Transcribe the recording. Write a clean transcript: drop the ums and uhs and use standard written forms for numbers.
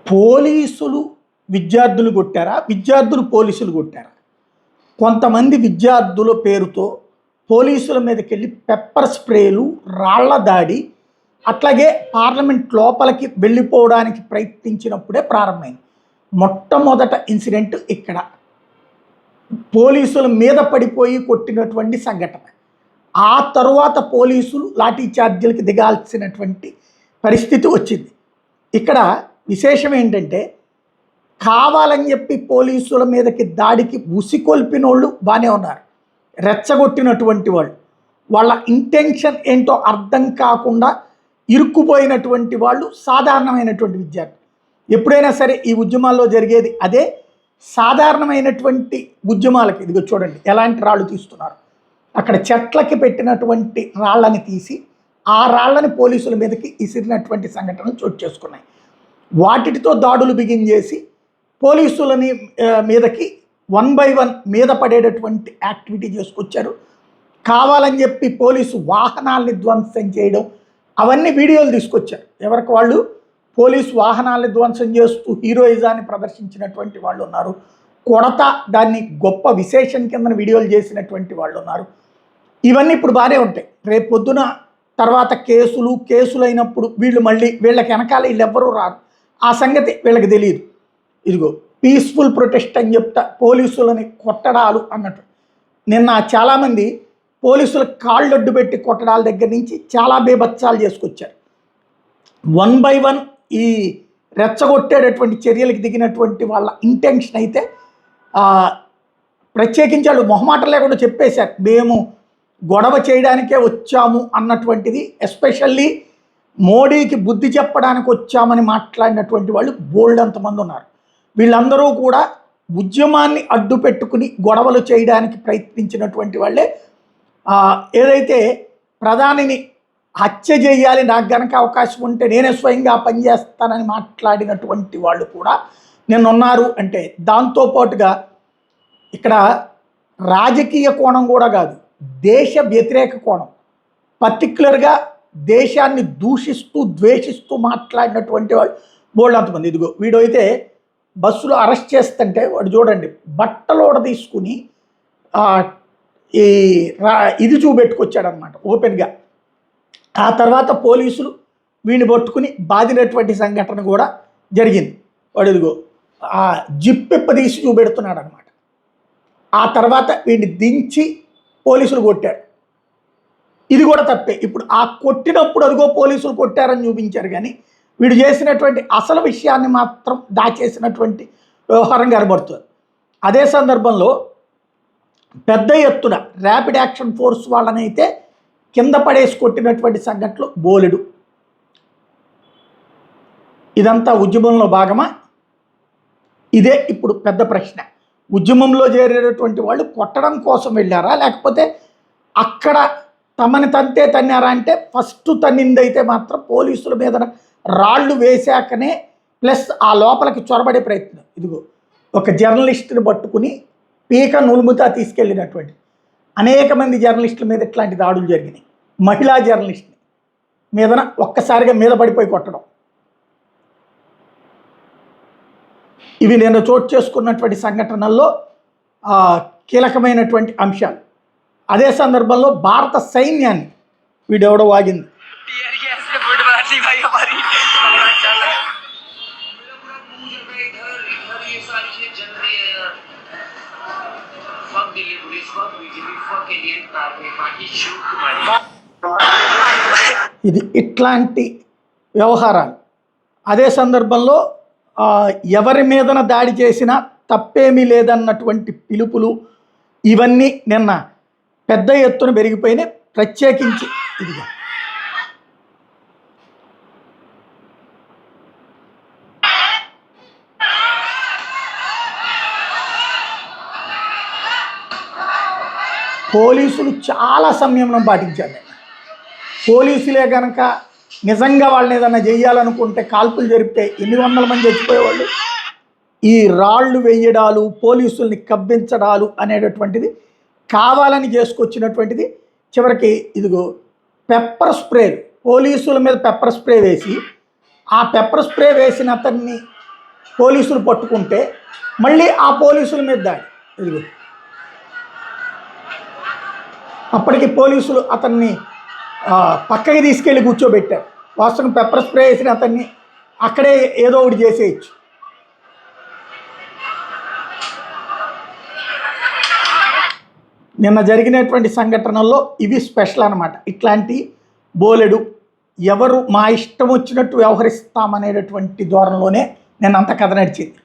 పోలీసులు విద్యార్థులు కొట్టారా? విద్యార్థులు పోలీసులు కొట్టారా? కొంతమంది విద్యార్థుల పేరుతో పోలీసుల మీదకెళ్ళి పెప్పర్ స్ప్రేలు, రాళ్ల దాడి, అట్లాగే పార్లమెంట్ లోపలికి వెళ్ళిపోవడానికి ప్రయత్నించినప్పుడే ప్రారంభమైంది. మొట్టమొదట ఇన్సిడెంట్ ఇక్కడ పోలీసుల మీద పడిపోయి కొట్టినటువంటి సంఘటన. ఆ తరువాత పోలీసులు లాఠీ చార్జీలకు దిగాల్సినటువంటి పరిస్థితి వచ్చింది. ఇక్కడ విశేషం ఏంటంటే, కావాలని చెప్పి పోలీసుల మీదకి దాడికి ఉసికొల్పిన వాళ్ళు బాగానే ఉన్నారు, రెచ్చగొట్టినటువంటి వాళ్ళు, వాళ్ళ ఇంటెన్షన్ ఏంటో అర్థం కాకుండా ఇరుక్కుపోయినటువంటి వాళ్ళు సాధారణమైనటువంటి విద్యార్థులు. ఎప్పుడైనా సరే ఈ ఉద్యమాల్లో జరిగేది అదే. సాధారణమైనటువంటి ఉద్యమాలకి ఇదిగో చూడండి ఎలాంటి రాళ్ళు తీస్తున్నారు. అక్కడ చెట్లకి పెట్టినటువంటి రాళ్ళని తీసి ఆ రాళ్ళని పోలీసుల మీదకి ఇసిరినటువంటి సంఘటనలు చోటు చేసుకున్నాయి. వాటితో దాడులు బిగించేసి పోలీసులని మీదకి 1 by 1 మీద పడేటటువంటి యాక్టివిటీ చేసుకొచ్చారు. కావాలని చెప్పి పోలీసు వాహనాల్ని ధ్వంసం చేయడం, అవన్నీ వీడియోలు తీసుకొచ్చారు. ఎవరికి వాళ్ళు పోలీసు వాహనాల్ని ధ్వంసం చేస్తూ హీరోయిజాన్ని ప్రదర్శించినటువంటి వాళ్ళు ఉన్నారు. కొడత దాన్ని గొప్ప విశేషం కింద వీడియోలు చేసినటువంటి వాళ్ళు ఉన్నారు. ఇవన్నీ ఇప్పుడు బాగానే ఉంటాయి. రేపు పొద్దున తర్వాత కేసులు అయినప్పుడు వీళ్ళకి వెనకాల వీళ్ళెవ్వరూ రారు. ఆ సంగతి వీళ్ళకి తెలియదు. ఇదిగో పీస్ఫుల్ ప్రొటెస్ట్ అని చెప్తా పోలీసులని కొట్టడాలు అన్నట్టు. నిన్న చాలామంది పోలీసులకు కాళ్ళు అడ్డు పెట్టి కొట్టడాల దగ్గర నుంచి చాలా బేభత్సాలు చేసుకొచ్చారు. 1 by 1 ఈ రెచ్చగొట్టేటటువంటి చర్యలకు దిగినటువంటి వాళ్ళ ఇంటెన్షన్ అయితే ప్రత్యేకించి వాళ్ళు మొహమాటం లేకుండా చెప్పేశారు, మేము గొడవ చేయడానికే వచ్చాము అన్నటువంటిది. ఎస్పెషల్లీ మోడీకి బుద్ధి చెప్పడానికి వచ్చామని మాట్లాడినటువంటి వాళ్ళు బోల్డ్ అంతమంది ఉన్నారు. వీళ్ళందరూ కూడా ఉద్యమాన్ని అడ్డు పెట్టుకుని గొడవలు చేయడానికి ప్రయత్నించినటువంటి వాళ్ళే. ఏదైతే ప్రధానిని హత్య చేయాలి, నాకు గనక అవకాశం ఉంటే నేనే స్వయంగా పనిచేస్తానని మాట్లాడినటువంటి వాళ్ళు కూడా నిన్నున్నారు. అంటే దాంతోపాటుగా ఇక్కడ రాజకీయ కోణం కూడా కాదు, దేశ వ్యతిరేక కోణం, పర్టిక్యులర్గా దేశాన్ని దూషిస్తూ ద్వేషిస్తూ మాట్లాడినటువంటి వాళ్ళు బోల్డ్ అంతమంది. ఇదిగో వీడు అయితే బస్సులో అరెస్ట్ చేస్తుంటే వాడు చూడండి బట్టలోడ తీసుకుని ఇది చూపెట్టుకొచ్చాడనమాట ఓపెన్గా. ఆ తర్వాత పోలీసులు వీడిని పట్టుకుని బాధినటువంటి సంఘటన కూడా జరిగింది. వాడు ఇదిగో ఆ జిప్పెప్ప తీసి చూపెడుతున్నాడు అనమాట. ఆ తర్వాత వీడిని దించి పోలీసులు కొట్టారు. ఇది కూడా తప్పే. ఇప్పుడు ఆ కొట్టినప్పుడు అదిగో పోలీసులు కొట్టారని చూపించారు, కానీ వీడు చేసినటువంటి అసలు విషయాన్ని మాత్రం దాచేసినటువంటి వ్యవహారం కనబడుతుంది. అదే సందర్భంలో పెద్ద ఎత్తున ర్యాపిడ్ యాక్షన్ ఫోర్స్ వాళ్ళనైతే కింద పడేసి కొట్టినటువంటి సంఘటనలు బోలెడు. ఇదంతా ఉద్యమంలో భాగమా? ఇదే ఇప్పుడు పెద్ద ప్రశ్న. ఉద్యమంలో చేరేటటువంటి వాళ్ళు కొట్టడం కోసం వెళ్ళారా, లేకపోతే అక్కడ తమని తంతే తన్నారా? అంటే ఫస్ట్ తన్నిందైతే మాత్రం పోలీసుల మీద రాళ్ళు వేశాకనే, ప్లస్ ఆ లోపలికి చొరబడే ప్రయత్నం. ఇదిగో ఒక జర్నలిస్ట్ని పట్టుకుని పీక నులుముతా తీసుకెళ్ళినటువంటి అనేక మంది జర్నలిస్టుల మీద ఇట్లాంటి దాడులు జరిగినాయి. మహిళా జర్నలిస్ట్ని మీదన ఒక్కసారిగా మీద పడిపోయి కొట్టడం, ఇవి నేను చోటు చేసుకున్నటువంటి సంఘటనల్లో కీలకమైనటువంటి అంశాలు. అదే సందర్భంలో భారత సైన్యాన్ని వీడెవడో వాగింది. ఇది ఇట్లాంటి వ్యవహారాలు. అదే సందర్భంలో ఎవరి మీదన దాడి చేసినా తప్పేమీ లేదన్నటువంటి పిలుపులు ఇవన్నీ నిన్న పెద్ద ఎత్తున పెరిగిపోయినాయి. ప్రత్యేకించి ఇదిగా పోలీసులు చాలా సంయమనం పాటించారు. పోలీసులే కనుక నిజంగా వాళ్ళని ఏదన్నా చేయాలనుకుంటే కాల్పులు జరిపితే 800 మంది చచ్చిపోయేవాళ్ళు. ఈ రాళ్ళు వేయడాలు, పోలీసుల్ని కవ్వించడాలు అనేటటువంటిది కావాలని చేసుకొచ్చినటువంటిది. చివరికి ఇదిగో పెప్పర్ స్ప్రే, పోలీసుల మీద పెప్పర్ స్ప్రే వేసి ఆ పెప్పర్ స్ప్రే వేసిన అతన్ని పోలీసులు పట్టుకుంటే మళ్ళీ ఆ పోలీసుల మీద దాడి. ఇదిగో అప్పటికి పోలీసులు అతన్ని పక్కకి తీసుకెళ్ళి కూర్చోబెట్టారు. వాస్తవం పెప్పర్ స్ప్రే వేసిన అతన్ని అక్కడే ఏదో ఒకటి చేసేయచ్చు. నిన్న జరిగినటువంటి సంఘటనల్లో ఇవి స్పెషల్ అనమాట. ఇట్లాంటి బోలెడు ఎవరు మా ఇష్టం వచ్చినట్టు వ్యవహరిస్తామనేటటువంటి ధోరణిలోనే నిన్నంత కథ నడిచింది.